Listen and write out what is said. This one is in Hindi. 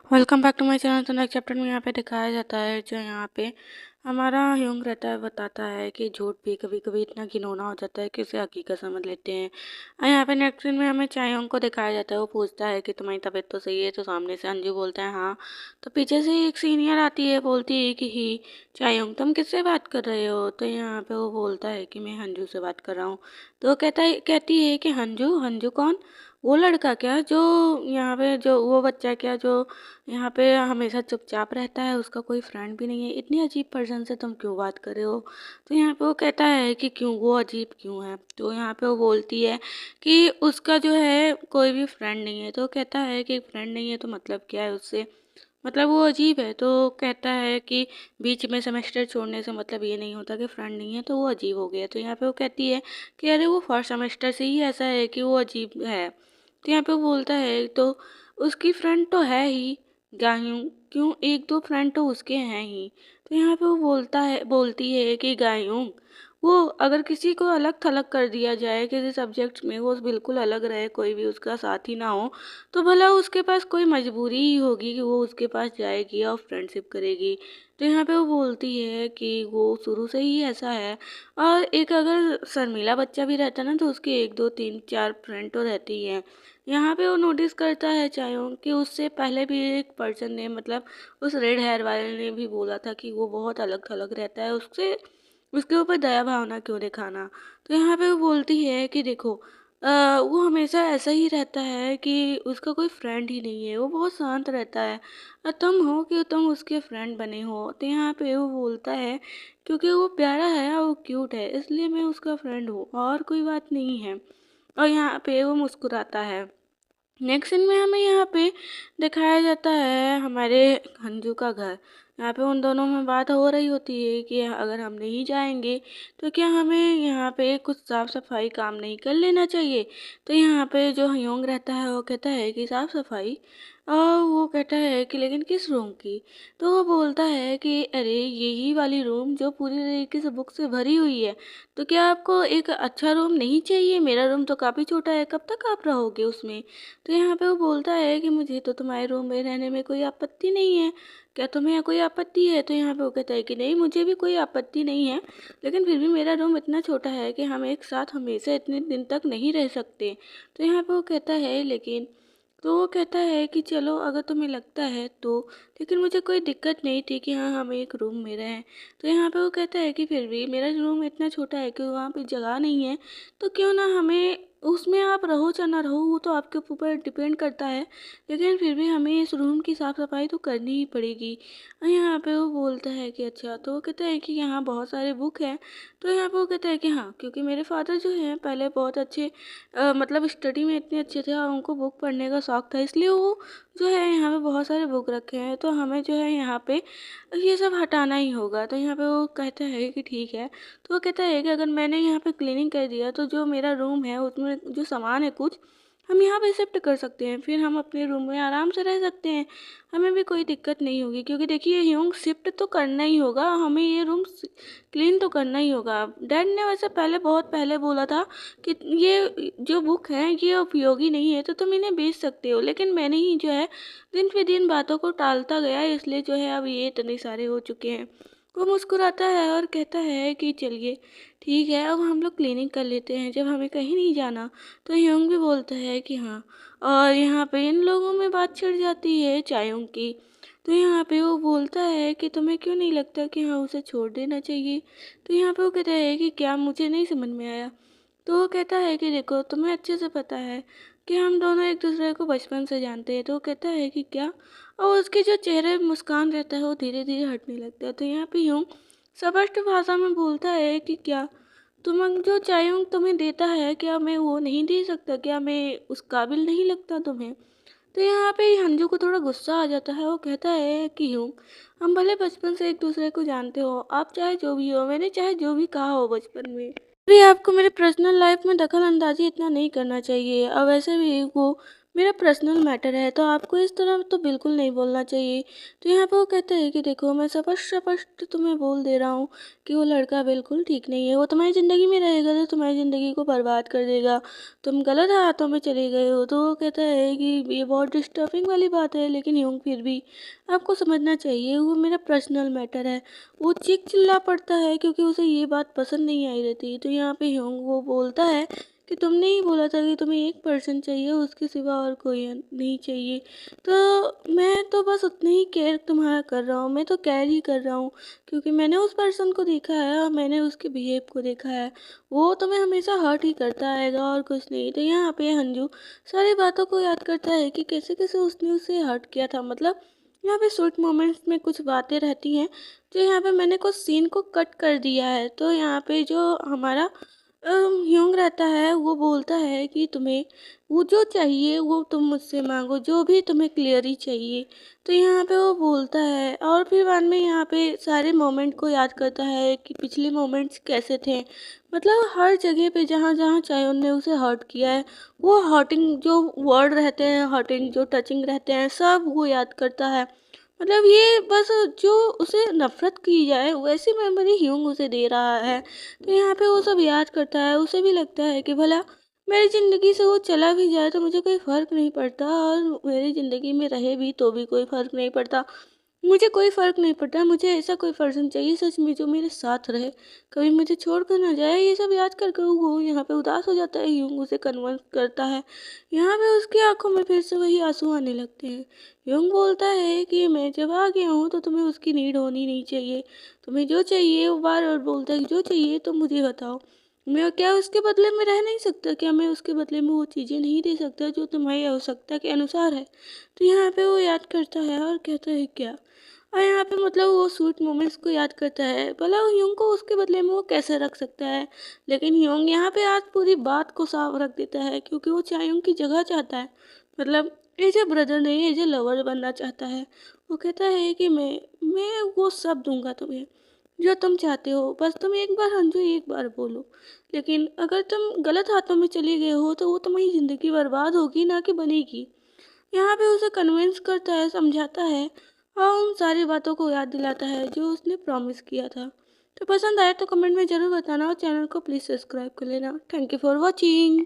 Welcome back to my channel. तो नेक्स्ट चैप्टर में यहाँ पे दिखाया जाता है जो यहाँ पे हमारा ह्यूंग रहता है, बताता है कि झूठ भी कभी कभी इतना घिनौना हो जाता है कि उसे हकीकत समझ लेते हैं। और यहाँ पे नेक्स्ट सीन में हमें चायोंग को दिखाया जाता है। वो पूछता है कि तुम्हारी तबीयत तो सही है, तो सामने से अंजू बोलता है हाँ। तो पीछे से एक सीनियर आती है, बोलती है कि ही चायोंग तुम किससे बात कर रहे हो। तो यहाँ पे वो बोलता है कि मैं हंजू से बात कर रहा हूँ। तो वो कहती है कि हंजू हंजू कौन? वो लड़का क्या जो यहाँ पे, जो वो बच्चा क्या जो यहाँ पे हमेशा चुपचाप रहता है, उसका कोई फ्रेंड भी नहीं है। इतनी अजीब पर्सन से तुम क्यों बात कर रहे हो? तो यहाँ पे वो कहता है कि क्यों, वो अजीब क्यों है। तो यहाँ पे वो बोलती है कि उसका जो है कोई भी फ्रेंड नहीं है। तो वो कहता है कि फ्रेंड नहीं है तो मतलब क्या है उससे, मतलब वो अजीब है। तो कहता है कि बीच में सेमेस्टर छोड़ने से मतलब ये नहीं होता कि फ्रेंड नहीं है तो वो अजीब हो गया। तो यहाँ पे वो कहती है कि अरे वो फर्स्ट सेमेस्टर से ही ऐसा है कि वो अजीब है। तो यहाँ पे वो बोलता है तो उसकी फ्रेंड तो है ही, गायूं क्यों, एक दो फ्रेंड तो उसके हैं ही। तो यहाँ पे वो बोलती है कि गायूं वो अगर किसी को अलग थलग कर दिया जाए किसी सब्जेक्ट में, वो बिल्कुल अलग रहे, कोई भी उसका साथी ना हो, तो भला उसके पास कोई मजबूरी ही होगी कि वो उसके पास जाएगी और फ्रेंडशिप करेगी। तो यहाँ पे वो बोलती है कि वो शुरू से ही ऐसा है। और एक अगर शर्मीला बच्चा भी रहता ना तो उसके एक दो तीन चार फ्रेंड तो रहती ही हैं। यहाँ पे वो नोटिस करता है चायों कि उससे पहले भी एक पर्सन ने, मतलब उस रेड हेयर वाले ने भी बोला था कि वो बहुत अलग थलग रहता है, उससे उसके ऊपर दया भावना क्यों दिखाना। तो यहाँ पे वो बोलती है कि देखो वो हमेशा ऐसा ही रहता है कि उसका कोई फ्रेंड ही नहीं है, वो बहुत शांत रहता है। और तुम हो कि तुम उसके फ्रेंड बने हो। तो यहाँ पे वो बोलता है क्योंकि वो प्यारा है और वो क्यूट है, इसलिए मैं उसका फ्रेंड हूँ, और कोई बात नहीं है। और यहाँ पे वो मुस्कुराता है। नेक्स्ट सीन में हमें यहाँ पे दिखाया जाता है हमारे हंजू का घर। यहाँ पे उन दोनों में बात हो रही होती है कि अगर हम नहीं जाएंगे तो क्या हमें यहाँ पे कुछ साफ सफाई काम नहीं कर लेना चाहिए। तो यहाँ पे जो हयोंग रहता है वो कहता है कि साफ सफाई, और वो कहता है कि लेकिन किस रूम की। तो वो बोलता है कि अरे यही वाली रूम जो पूरी तरीके से बुक से भरी हुई है। तो क्या आपको एक अच्छा रूम नहीं चाहिए? मेरा रूम तो काफ़ी छोटा है, कब तक आप रहोगे उसमें। तो यहाँ पे वो बोलता है कि मुझे तो तुम्हारे रूम में रहने में कोई आपत्ति नहीं है, क्या तुम्हें यहाँ कोई आपत्ति है। तो यहाँ पे वो कहता है कि नहीं, मुझे भी कोई आपत्ति नहीं है, लेकिन फिर भी मेरा रूम इतना छोटा है कि हम एक साथ हमेशा इतने दिन तक नहीं रह सकते। तो यहाँ पे वो कहता है लेकिन, तो वो कहता है कि चलो अगर तुम्हें लगता है तो, लेकिन मुझे कोई दिक्कत नहीं थी कि हाँ हम एक रूम में रहें। तो यहाँ पे वो कहता है कि फिर भी मेरा रूम इतना छोटा है कि वहाँ पे जगह नहीं है, तो क्यों ना हमें उसमें आप रहो चाहे ना रहो, वो तो आपके ऊपर डिपेंड करता है, लेकिन फिर भी हमें इस रूम की साफ़ सफाई तो करनी ही पड़ेगी। और यहाँ पे वो बोलता है कि अच्छा। तो वो कहता है कि यहाँ बहुत सारे बुक हैं। तो यहाँ पे वो कहता है कि हाँ, क्योंकि मेरे फादर जो हैं पहले बहुत अच्छे मतलब स्टडी में इतने अच्छे थे और उनको बुक पढ़ने का शौक था, इसलिए वो जो है यहाँ पे बहुत सारे बुक रखे हैं, तो हमें जो है यहाँ पे ये सब हटाना ही होगा। तो यहाँ पे वो कहता है कि ठीक है। तो वो कहता है कि अगर मैंने यहाँ पे क्लीनिंग कर दिया तो जो मेरा रूम है उसमें जो सामान है कुछ, हम यहाँ पे शिफ्ट कर सकते हैं, फिर हम अपने रूम में आराम से रह सकते हैं, हमें भी कोई दिक्कत नहीं होगी। क्योंकि देखिए ह्यूंग शिफ्ट तो करना ही होगा, हमें ये रूम क्लीन तो करना ही होगा। डैड ने वैसे पहले, बहुत पहले बोला था कि ये जो बुक हैं ये उपयोगी नहीं है तो तुम इन्हें बेच सकते हो, लेकिन मैंने ही जो है दिन पे दिन बातों को टालता गया, इसलिए जो है अब ये इतने सारे हो चुके हैं। वो मुस्कुराता है और कहता है कि चलिए ठीक है, अब हम लोग क्लीनिंग कर लेते हैं जब हमें कहीं नहीं जाना। तो ह्योंग भी बोलता है कि हाँ। और यहाँ पे इन लोगों में बात छिड़ जाती है चायोंग की। तो यहाँ पे वो बोलता है कि तुम्हें क्यों नहीं लगता कि हाँ उसे छोड़ देना चाहिए। तो यहाँ पे वो कहता है कि क्या, मुझे नहीं समझ में आया। तो वो कहता है कि देखो तुम्हें अच्छे से पता है कि हम दोनों एक दूसरे को बचपन से जानते हैं। तो वो कहता है कि क्या, और उसके जो चेहरे पे मुस्कान रहता है वो धीरे धीरे हटने लगता है। तो यहाँ पे यूँ स्पष्ट भाषा में बोलता है कि क्या, तुम जो चाहूँ तुम्हें देता है, क्या मैं वो नहीं दे सकता, क्या मैं उस काबिल नहीं लगता तुम्हें। तो यहाँ पे हंजू को थोड़ा गुस्सा आ जाता है। वो कहता है कि यूँ, हम भले बचपन से एक दूसरे को जानते हो, आप चाहे जो भी हो, मैंने चाहे जो भी कहा हो बचपन में, भी आपको मेरे पर्सनल लाइफ में दखल अंदाजी इतना नहीं करना चाहिए। और वैसे भी वो मेरा पर्सनल मैटर है, तो आपको इस तरह तो बिल्कुल नहीं बोलना चाहिए। तो यहाँ पे वो कहता है कि देखो, मैं स्पष्ट स्पष्ट तुम्हें बोल दे रहा हूँ कि वो लड़का बिल्कुल ठीक नहीं है। वो तुम्हारी ज़िंदगी में रहेगा तो तुम्हारी ज़िंदगी को बर्बाद कर देगा। तुम गलत हाथों में चले गए हो। तो वो कहता है कि ये बहुत डिस्टर्बिंग वाली बात है, लेकिन यूँ फिर भी आपको समझना चाहिए, वो मेरा पर्सनल मैटर है। वो चीख चिल्ला पड़ता है क्योंकि उसे ये बात पसंद नहीं आई रहती। तो यहाँ पे ह्योंग वो बोलता है कि तुमने ही बोला था कि तुम्हें एक पर्सन चाहिए, उसके सिवा और कोई नहीं चाहिए। तो मैं तो बस उतना ही केयर तुम्हारा कर रहा हूँ, मैं तो केयर ही कर रहा हूँ क्योंकि मैंने उस पर्सन को देखा है और मैंने उसके बिहेव को देखा है। वो तुम्हें हमेशा हर्ट ही करता आएगा और कुछ नहीं। तो यहाँ पे हंजू सारी बातों को याद करता है कि कैसे कैसे उसने उसे हर्ट किया था। मतलब यहाँ पे स्वीट मोमेंट्स में कुछ बातें रहती हैं, तो यहाँ पे मैंने कुछ सीन को कट कर दिया है। तो यहाँ पे जो हमारा ह्यूंग रहता है, वो बोलता है कि तुम्हें वो जो चाहिए वो तुम मुझसे मांगो, जो भी तुम्हें क्लियरली चाहिए। तो यहाँ पे वो बोलता है और फिर बाद में यहाँ पे सारे मोमेंट को याद करता है कि पिछले मोमेंट्स कैसे थे। मतलब हर जगह पे जहाँ जहाँ चाहे ने उसे हर्ट किया है, वो हर्टिंग जो वर्ड रहते हैं, हर्टिंग जो टचिंग रहते हैं, सब वो याद करता है। मतलब ये बस जो उसे नफ़रत की जाए वैसी मेमोरी ह्यूंग उसे दे रहा है। तो यहाँ पे वो सब याद करता है। उसे भी लगता है कि भला मेरी ज़िंदगी से वो चला भी जाए तो मुझे कोई फ़र्क नहीं पड़ता, और मेरी ज़िंदगी में रहे भी तो भी कोई फ़र्क नहीं पड़ता। मुझे कोई फ़र्क नहीं पड़ता। मुझे ऐसा कोई पर्सन चाहिए सच में जो मेरे साथ रहे, कभी मुझे छोड़ कर ना जाए। ये सब याद कर वो यहाँ पे उदास हो जाता है। यूँ उसे कन्विंस करता है। यहाँ पे उसकी आंखों में फिर से वही आंसू आने लगते हैं। यूँ बोलता है कि मैं जब आ गया हूँ तो तुम्हें उसकी नीड होनी नहीं चाहिए। तुम्हें जो चाहिए, वो बार बार बोलता है कि जो चाहिए तो मुझे बताओ। मैं क्या उसके बदले में रह नहीं सकता? क्या मैं उसके बदले में वो चीज़ें नहीं दे सकता जो तुम्हारी आवश्यकता के अनुसार है? तो यहाँ पे वो याद करता है और कहता है क्या, और यहाँ पे मतलब वो स्वीट मोमेंट्स को याद करता है। भला ह्यूंग को उसके बदले में वो कैसे रख सकता है, लेकिन ह्यूंग यहाँ पे आज पूरी बात को साफ रख देता है क्योंकि वो चायोंग की जगह चाहता है। मतलब एज ए ब्रदर नहीं, एज ए लवर बनना चाहता है। वो कहता है कि मैं वो सब दूंगा तुम्हें जो तुम चाहते हो, बस तुम एक बार हंजू एक बार बोलो। लेकिन अगर तुम गलत हाथों में चले गए हो तो वो तुम्हारी ज़िंदगी बर्बाद होगी, ना कि बनेगी। यहाँ पे उसे कन्विंस करता है, समझाता है और उन सारी बातों को याद दिलाता है जो उसने प्रॉमिस किया था। तो पसंद आए तो कमेंट में ज़रूर बताना और चैनल को प्लीज़ सब्सक्राइब कर लेना। Thank you for watching.